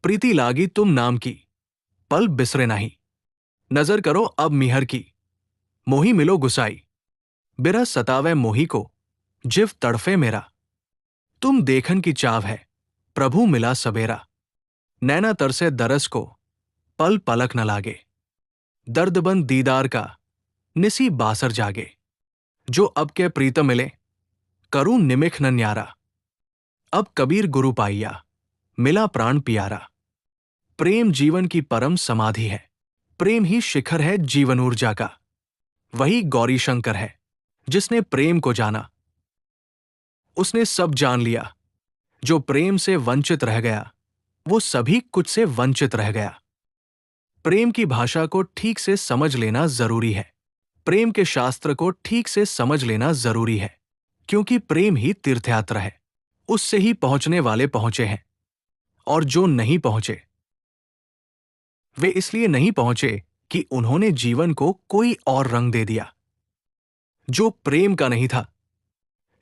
प्रीति लागी तुम नाम की, पल बिसरे नहीं। नजर करो अब मिहर की, मोही मिलो गुसाई। बिरह सतावे मोही को, जिव तड़फे मेरा। तुम देखन की चाव है, प्रभु मिला सबेरा। नैना तरसे दरस को, पल पलक न लागे। दर्दबंद दीदार का, निसी बासर जागे। जो अब के प्रीत मिले, करूं निमिख न न्यारा। अब कबीर गुरु पाइया, मिला प्राण पियारा। प्रेम जीवन की परम समाधि है, प्रेम ही शिखर है जीवन ऊर्जा का। वही गौरी शंकर है, जिसने प्रेम को जाना, उसने सब जान लिया। जो प्रेम से वंचित रह गया, वो सभी कुछ से वंचित रह गया। प्रेम की भाषा को ठीक से समझ लेना जरूरी है। प्रेम के शास्त्र को ठीक से समझ लेना जरूरी है, क्योंकि प्रेम ही तीर्थयात्रा है। उससे ही पहुंचने वाले पहुंचे हैं, और जो नहीं पहुंचे, वे इसलिए नहीं पहुंचे कि उन्होंने जीवन को कोई और रंग दे दिया, जो प्रेम का नहीं था।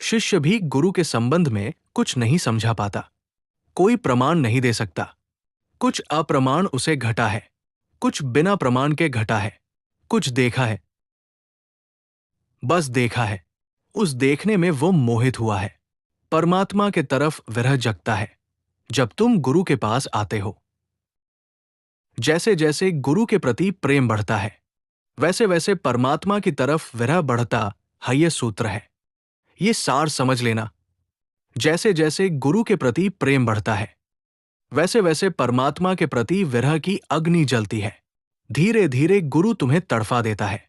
शिष्य भी गुरु के संबंध में कुछ नहीं समझा पाता, कोई प्रमाण नहीं दे सकता। कुछ अप्रमाण उसे घटा है, कुछ बिना प्रमाण के घटा है। कुछ देखा है, बस देखा है। उस देखने में वो मोहित हुआ है। परमात्मा के तरफ विरह जगता है जब तुम गुरु के पास आते हो। जैसे जैसे गुरु के प्रति प्रेम बढ़ता है, वैसे वैसे परमात्मा की तरफ विरह बढ़ता है। ये सूत्र है, ये सार समझ लेना। जैसे जैसे गुरु के प्रति प्रेम बढ़ता है, वैसे वैसे परमात्मा के प्रति विरह की अग्नि जलती है। धीरे धीरे गुरु तुम्हें तड़फा देता है।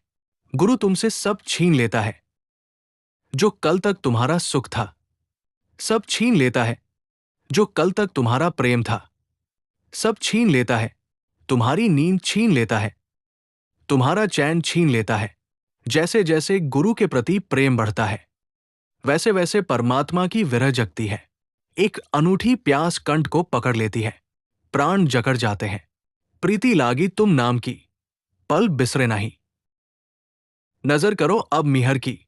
गुरु तुमसे सब छीन लेता है, जो कल तक तुम्हारा सुख था। सब छीन लेता है, जो कल तक तुम्हारा प्रेम था। सब छीन लेता है, तुम्हारी नींद छीन लेता है, तुम्हारा चैन छीन लेता है। जैसे जैसे गुरु के प्रति प्रेम बढ़ता है, वैसे वैसे परमात्मा की विरह जगती है। एक अनूठी प्यास कंठ को पकड़ लेती है, प्राण जकड़ जाते हैं। प्रीति लागी तुम नाम की, पल बिसरे नहीं। नजर करो अब मिहर की,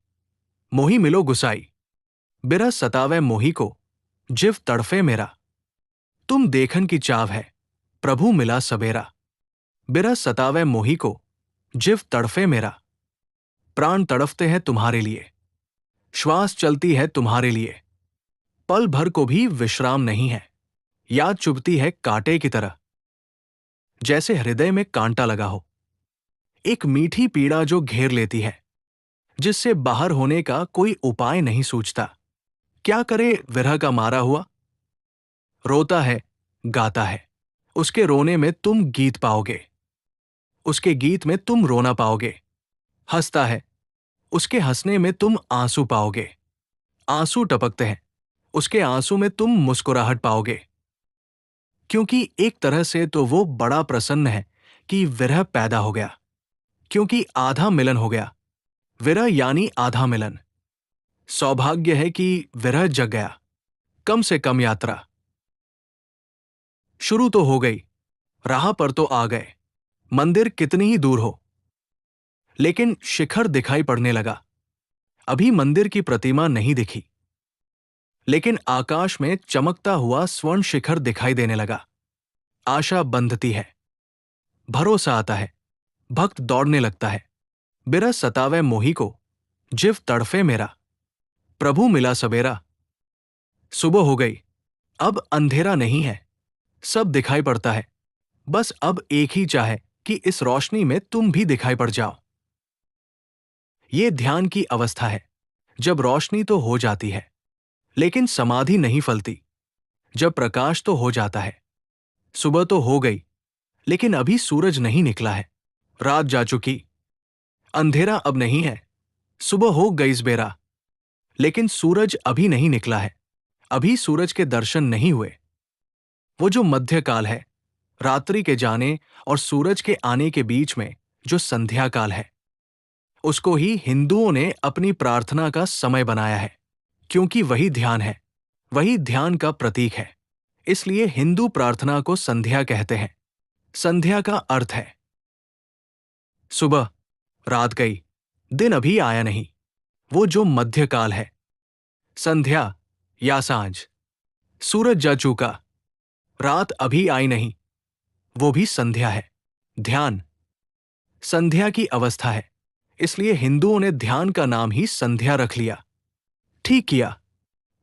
मोही मिलो गुसाई। बिरह सतावे मोही को, जिव तड़फे मेरा। तुम देखन की चाव है, प्रभु मिला सबेरा। बिरह सतावे मोही को, जिव तड़फे मेरा। प्राण तड़फते हैं तुम्हारे लिए, श्वास चलती है तुम्हारे लिए। पल भर को भी विश्राम नहीं है। याद चुभती है कांटे की तरह, जैसे हृदय में कांटा लगा हो। एक मीठी पीड़ा जो घेर लेती है, जिससे बाहर होने का कोई उपाय नहीं सूझता। क्या करे विरह का मारा हुआ? रोता है, गाता है। उसके रोने में तुम गीत पाओगे, उसके गीत में तुम रोना पाओगे। हंसता है, उसके हंसने में तुम आंसू पाओगे। आंसू टपकते हैं, उसके आंसू में तुम मुस्कुराहट पाओगे। क्योंकि एक तरह से तो वो बड़ा प्रसन्न है कि विरह पैदा हो गया, क्योंकि आधा मिलन हो गया। विरह यानी आधा मिलन। सौभाग्य है कि विरह जग गया। कम से कम यात्रा शुरू तो हो गई, राह पर तो आ गए। मंदिर कितनी ही दूर हो, लेकिन शिखर दिखाई पड़ने लगा। अभी मंदिर की प्रतिमा नहीं दिखी, लेकिन आकाश में चमकता हुआ स्वर्ण शिखर दिखाई देने लगा। आशा बंधती है, भरोसा आता है, भक्त दौड़ने लगता है। बिरह सतावे मोही को, जिव तड़फे मेरा। प्रभु मिला सबेरा। सुबह हो गई, अब अंधेरा नहीं है, सब दिखाई पड़ता है। बस अब एक ही चाहे कि इस रोशनी में तुम भी दिखाई पड़ जाओ। ये ध्यान की अवस्था है, जब रोशनी तो हो जाती है, लेकिन समाधि नहीं फलती। जब प्रकाश तो हो जाता है। सुबह तो हो गई, लेकिन अभी सूरज नहीं निकला है। रात जा चुकी, अंधेरा अब नहीं है। सुबह हो गई इस बेरा, लेकिन सूरज अभी नहीं निकला है। अभी सूरज के दर्शन नहीं हुए। वो जो मध्यकाल है, रात्रि के जाने और सूरज के आने के बीच में जो संध्या काल है, उसको ही हिंदुओं ने अपनी प्रार्थना का समय बनाया है, क्योंकि वही ध्यान है, वही ध्यान का प्रतीक है। इसलिए हिंदू प्रार्थना को संध्या कहते हैं। संध्या का अर्थ है सुबह, रात गई, दिन अभी आया नहीं, वो जो मध्यकाल है। संध्या या सांझ, सूरज जा चूका, रात अभी आई नहीं, वो भी संध्या है। ध्यान संध्या की अवस्था है, इसलिए हिंदुओं ने ध्यान का नाम ही संध्या रख लिया। ठीक किया,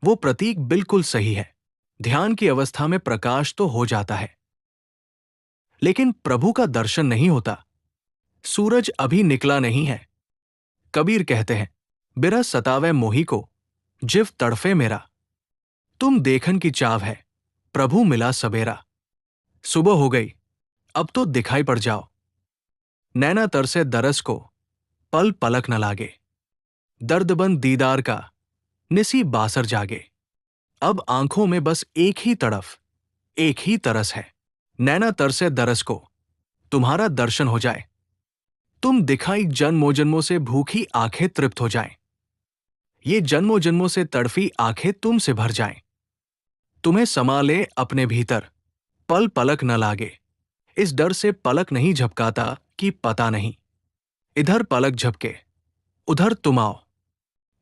वो प्रतीक बिल्कुल सही है। ध्यान की अवस्था में प्रकाश तो हो जाता है, लेकिन प्रभु का दर्शन नहीं होता। सूरज अभी निकला नहीं है। कबीर कहते हैं, बिरह सतावे मोही को, जिव तड़फे मेरा। तुम देखन की चाव है, प्रभु मिला सबेरा। सुबह हो गई, अब तो दिखाई पड़ जाओ। नैना तरसे दरस को, पल पलक न लागे। दर्दबंद दीदार का, निसी बासर जागे। अब आंखों में बस एक ही तड़फ, एक ही तरस है। नैना तरसे दरस को, तुम्हारा दर्शन हो जाए। तुम दिखाई जन्मों जन्मों से भूखी आंखें तृप्त हो जाएं। ये जन्मों जन्मों से तड़फी आंखें तुमसे भर जाएं। तुम्हें समा ले अपने भीतर, पल पलक न लागे। इस डर से पलक नहीं झपकाता कि पता नहीं, इधर पलक झपके, उधर तुम आओ।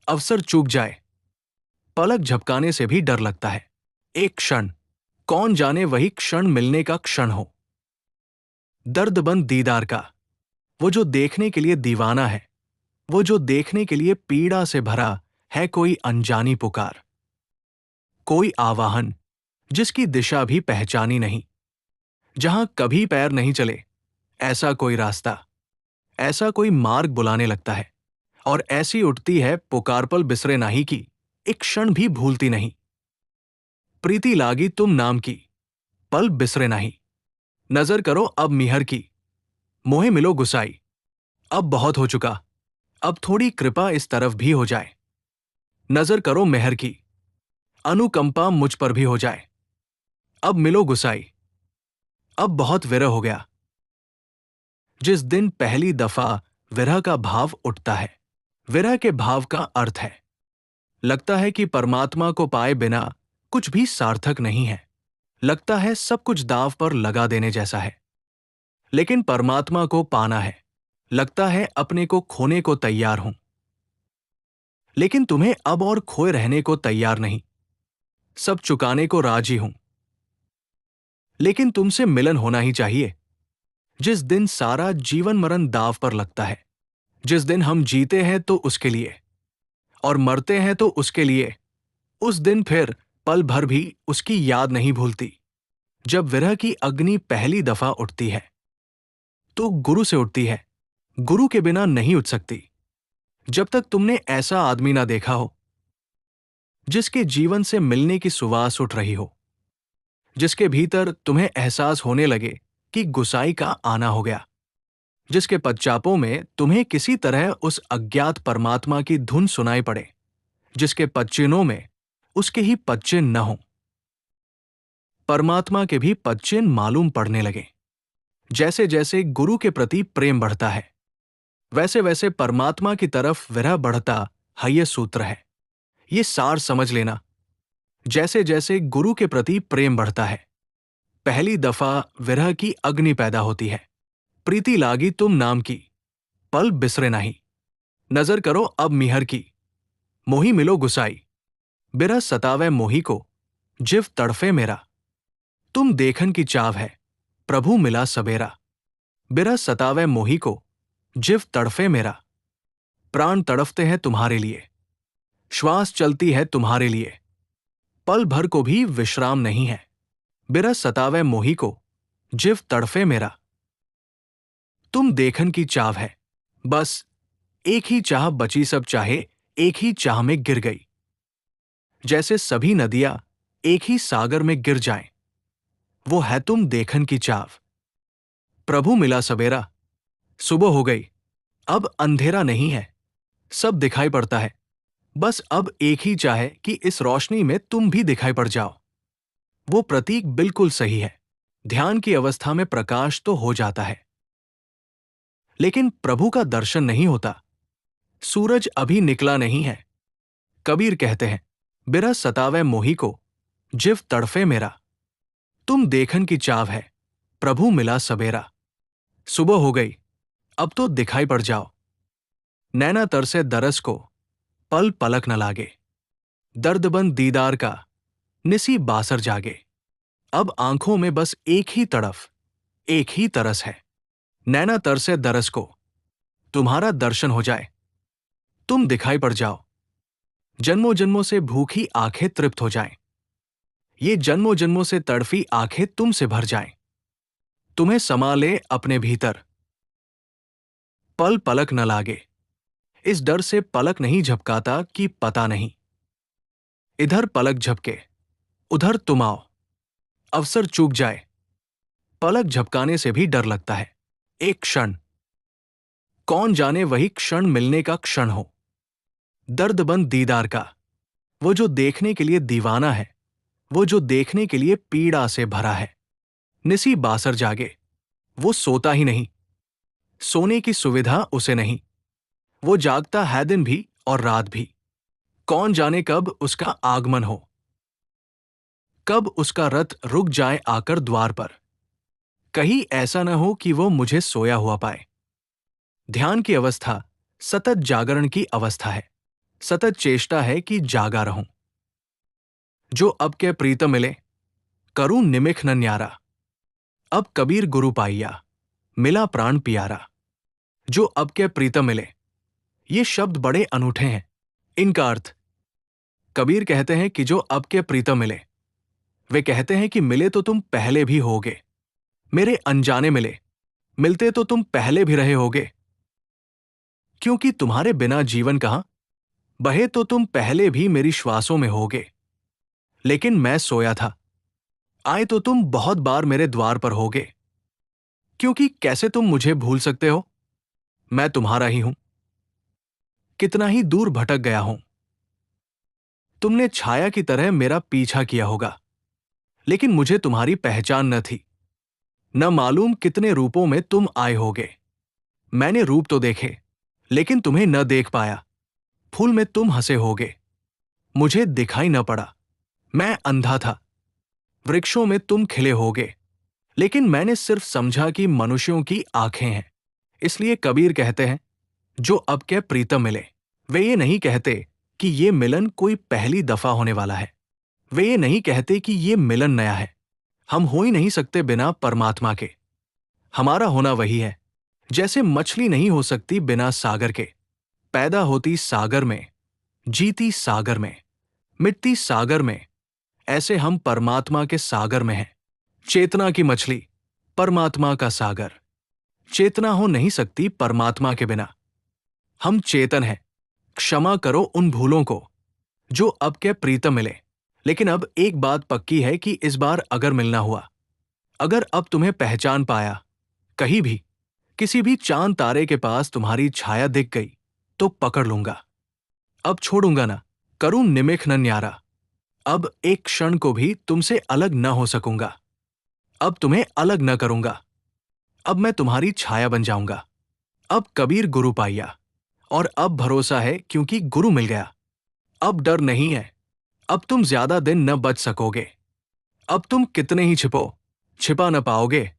अवसर चूक जाए, पलक झपकाने से भी डर लगता है। एक क्षण, कौन जाने वही क्षण मिलने का क्षण हो। दर्दबंद दीदार का, वो जो देखने के लिए दीवाना है, वो जो देखने के लिए पीड़ा से भरा है। कोई अनजानी पुकार, कोई आवाहन जिसकी दिशा भी पहचानी नहीं, जहां कभी पैर नहीं चले। ऐसा कोई रास्ता, ऐसा कोई मार्ग बुलाने लगता है, और ऐसी उठती है पुकार पल बिसरे नाही की, एक क्षण भी भूलती नहीं। प्रीति लागी तुम नाम की, पल बिसरे नाही। नजर करो अब मिहर की, मोहे मिलो गुसाई। अब बहुत हो चुका, अब थोड़ी कृपा इस तरफ भी हो जाए। नजर करो मेहर की, अनुकंपा मुझ पर भी हो जाए। अब मिलो गुसाई, अब बहुत विरह हो गया। जिस दिन पहली दफा विरह का भाव उठता है, विरह के भाव का अर्थ है, लगता है कि परमात्मा को पाए बिना कुछ भी सार्थक नहीं है। लगता है सब कुछ दांव पर लगा देने जैसा है। लेकिन परमात्मा को पाना है, लगता है अपने को खोने को तैयार हूं। लेकिन तुम्हें अब और खोए रहने को तैयार नहीं, सब चुकाने को राजी हूं। लेकिन तुमसे मिलन होना ही चाहिए। जिस दिन सारा जीवन मरण दांव पर लगता है, जिस दिन हम जीते हैं तो उसके लिए, और मरते हैं तो उसके लिए, उस दिन फिर पल भर भी उसकी याद नहीं भूलती। जब विरह की अग्नि पहली दफा उठती है, तो गुरु से उठती है, गुरु के बिना नहीं उठ सकती। जब तक तुमने ऐसा आदमी ना देखा हो, जिसके जीवन से मिलने की सुवास उठ रही हो, जिसके भीतर तुम्हें एहसास होने लगे कि गुसाई का आना हो गया, जिसके पदचापों में तुम्हें किसी तरह उस अज्ञात परमात्मा की धुन सुनाई पड़े, जिसके पदचिन्हों में उसके ही पदचिन्ह न हो, परमात्मा के भी पदचिन्ह मालूम पड़ने लगे। जैसे जैसे गुरु के प्रति प्रेम बढ़ता है, वैसे वैसे परमात्मा की तरफ विरह बढ़ता है। ये सूत्र है, ये सार समझ लेना। जैसे जैसे गुरु के प्रति प्रेम बढ़ता है, पहली दफा विरह की अग्नि पैदा होती है। प्रीति लागी तुम नाम की, पल बिसरे नहीं। नजर करो अब मिहर की, मोही मिलो गुसाई। बिरह सतावे मोही को, जिव तड़फे मेरा। तुम देखन की चाव है, प्रभु मिला सबेरा। बिरह सतावे मोही को, जिव तड़फे मेरा। प्राण तड़फते हैं तुम्हारे लिए, श्वास चलती है तुम्हारे लिए, पल भर को भी विश्राम नहीं है। बिरह सतावे मोही को, जिव तड़फे मेरा। तुम देखन की चाव है, बस एक ही चाह बची, सब चाहे एक ही चाह में गिर गई। जैसे सभी नदियां एक ही सागर में गिर जाएं, वो है तुम देखन की चाव। प्रभु मिला सबेरा, सुबह हो गई, अब अंधेरा नहीं है, सब दिखाई पड़ता है। बस अब एक ही चाहे कि इस रोशनी में तुम भी दिखाई पड़ जाओ। वो प्रतीक बिल्कुल सही है। ध्यान की अवस्था में प्रकाश तो हो जाता है, लेकिन प्रभु का दर्शन नहीं होता। सूरज अभी निकला नहीं है। कबीर कहते हैं, बिरह सतावे मोही को, जिव तड़फे मेरा। तुम देखन की चाव है, प्रभु मिला सबेरा। सुबह हो गई, अब तो दिखाई पड़ जाओ। नैना तरसे दरस को, पल पलक न लागे। दर्दबंद दीदार का, निसी बासर जागे। अब आंखों में बस एक ही तड़फ, एक ही तरस है। नैना तरसे दरस को, तुम्हारा दर्शन हो जाए, तुम दिखाई पड़ जाओ। जन्मों जन्मों से भूखी आंखें तृप्त हो जाएं। ये जन्मों जन्मों से तड़फी आंखें तुमसे भर जाएं। तुम्हें समा ले अपने भीतर, पल पलक न लागे। इस डर से पलक नहीं झपकाता कि पता नहीं। इधर पलक झपके, उधर तुम आओ, अवसर चूक जाए। पलक झपकाने से भी डर लगता है। एक क्षण, कौन जाने वही क्षण मिलने का क्षण हो, दर्दबंद दीदार का, वो जो देखने के लिए दीवाना है, वो जो देखने के लिए पीड़ा से भरा है। निसी बासर जागे, वो सोता ही नहीं, सोने की सुविधा उसे नहीं। वो जागता है दिन भी और रात भी। कौन जाने कब उसका आगमन हो, कब उसका रथ रुक जाए आकर द्वार पर। कहीं ऐसा न हो कि वो मुझे सोया हुआ पाए। ध्यान की अवस्था सतत जागरण की अवस्था है, सतत चेष्टा है कि जागा रहूं। जो अब के प्रीतम मिले, करूं निमिख न न्यारा। अब कबीर गुरु पाइया, मिला प्राण पियारा। जो अब के प्रीतम मिले, ये शब्द बड़े अनूठे हैं। इनका अर्थ, कबीर कहते हैं कि जो अब के प्रीतम मिले, वे कहते हैं कि मिले तो तुम पहले भी होगे। मेरे अनजाने मिले, मिलते तो तुम पहले भी रहे होगे। क्योंकि तुम्हारे बिना जीवन कहां, बहे तो तुम पहले भी मेरी श्वासों में होगे। लेकिन मैं सोया था, आए तो तुम बहुत बार मेरे द्वार पर होगे। क्योंकि कैसे तुम मुझे भूल सकते हो, मैं तुम्हारा ही हूं। कितना ही दूर भटक गया हूं, तुमने छाया की तरह मेरा पीछा किया होगा, लेकिन मुझे तुम्हारी पहचान न थी। न मालूम कितने रूपों में तुम आए होगे। मैंने रूप तो देखे, लेकिन तुम्हें न देख पाया। फूल में तुम हंसे होगे, मुझे दिखाई न पड़ा। मैं अंधा था, वृक्षों में तुम खिले होगे, लेकिन मैंने सिर्फ समझा कि मनुष्यों की आंखें हैं। इसलिए कबीर कहते हैं, जो अब के प्रीतम मिले। वे ये नहीं कहते कि ये मिलन कोई पहली दफा होने वाला है। वे ये नहीं कहते कि ये मिलन नया है। हम हो ही नहीं सकते बिना परमात्मा के। हमारा होना वही है, जैसे मछली नहीं हो सकती बिना सागर के। पैदा होती सागर में, जीती सागर में, मिटती सागर में, ऐसे हम परमात्मा के सागर में हैं। चेतना की मछली, परमात्मा का सागर। चेतना हो नहीं सकती परमात्मा के बिना। हम चेतन हैं। क्षमा करो उन भूलों को जो अब के प्रीतम मिले। लेकिन अब एक बात पक्की है कि इस बार अगर मिलना हुआ, अगर अब तुम्हें पहचान पाया, कहीं भी किसी भी चांद तारे के पास तुम्हारी छाया दिख गई, तो पकड़ लूंगा। अब छोड़ूंगा ना, करूं निमिख न न्यारा। अब एक क्षण को भी तुमसे अलग न हो सकूंगा। अब तुम्हें अलग न करूंगा। अब मैं तुम्हारी छाया बन जाऊंगा। अब कबीर गुरु पाइया, और अब भरोसा है क्योंकि गुरु मिल गया। अब डर नहीं है, अब तुम ज्यादा दिन न बच सकोगे। अब तुम कितने ही छिपो, छिपा न पाओगे।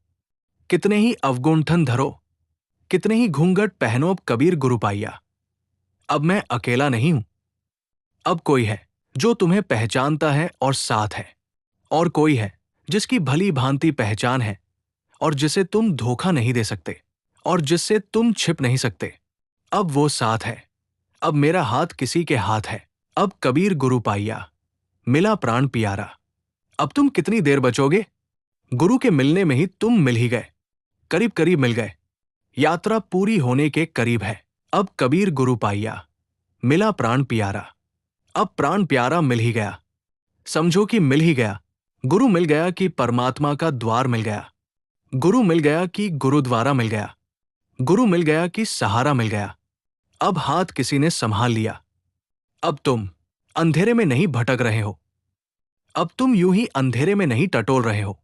कितने ही अवगुंठन धरो, कितने ही घूंघट पहनो, अब कबीर गुरु पाइया। अब मैं अकेला नहीं हूं। अब कोई है जो तुम्हें पहचानता है और साथ है। और कोई है जिसकी भली भांति पहचान है और जिसे तुम धोखा नहीं दे सकते और जिससे तुम छिप नहीं सकते। अब वो साथ है। अब मेरा हाथ किसी के हाथ है। अब कबीर गुरु पाइया, मिला प्राण पियारा। अब तुम कितनी देर बचोगे? गुरु के मिलने में ही तुम मिल ही गए, करीब करीब मिल गए। यात्रा पूरी होने के करीब है। अब कबीर गुरु पाइया, मिला प्राण पियारा। अब प्राण प्यारा मिल ही गया। समझो कि मिल ही गया। गुरु मिल गया कि परमात्मा का द्वार मिल गया। गुरु मिल गया कि गुरुद्वारा मिल गया। गुरु मिल गया कि सहारा मिल गया। अब हाथ किसी ने संभाल लिया। अब तुम अंधेरे में नहीं भटक रहे हो। अब तुम यूं ही अंधेरे में नहीं टटोल रहे हो।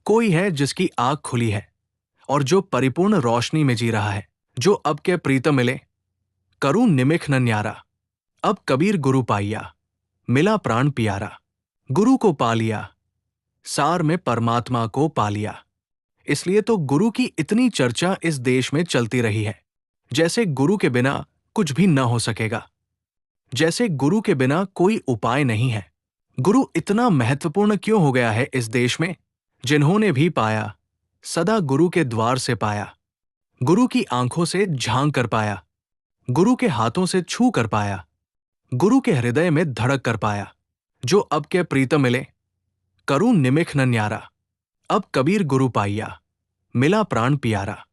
कोई है जिसकी आंख खुली है और जो परिपूर्ण रोशनी में जी रहा है। जो अब के प्रीतम मिले, करूं निमिख न न्यारा। अब कबीर गुरु पाइया, मिला प्राण पियारा। गुरु को पा लिया, सार में परमात्मा को पा लिया। इसलिए तो गुरु की इतनी चर्चा इस देश में चलती रही है। जैसे गुरु के बिना कुछ भी न हो सकेगा, जैसे गुरु के बिना कोई उपाय नहीं है। गुरु इतना महत्वपूर्ण क्यों हो गया है इस देश में? जिन्होंने भी पाया, सदा गुरु के द्वार से पाया, गुरु की आंखों से झांक कर पाया, गुरु के हाथों से छू कर पाया, गुरु के हृदय में धड़क कर पाया। जो अब के प्रीत मिले, करूं निमिख न न्यारा। अब कबीर गुरु पाइया, मिला प्राण पियारा।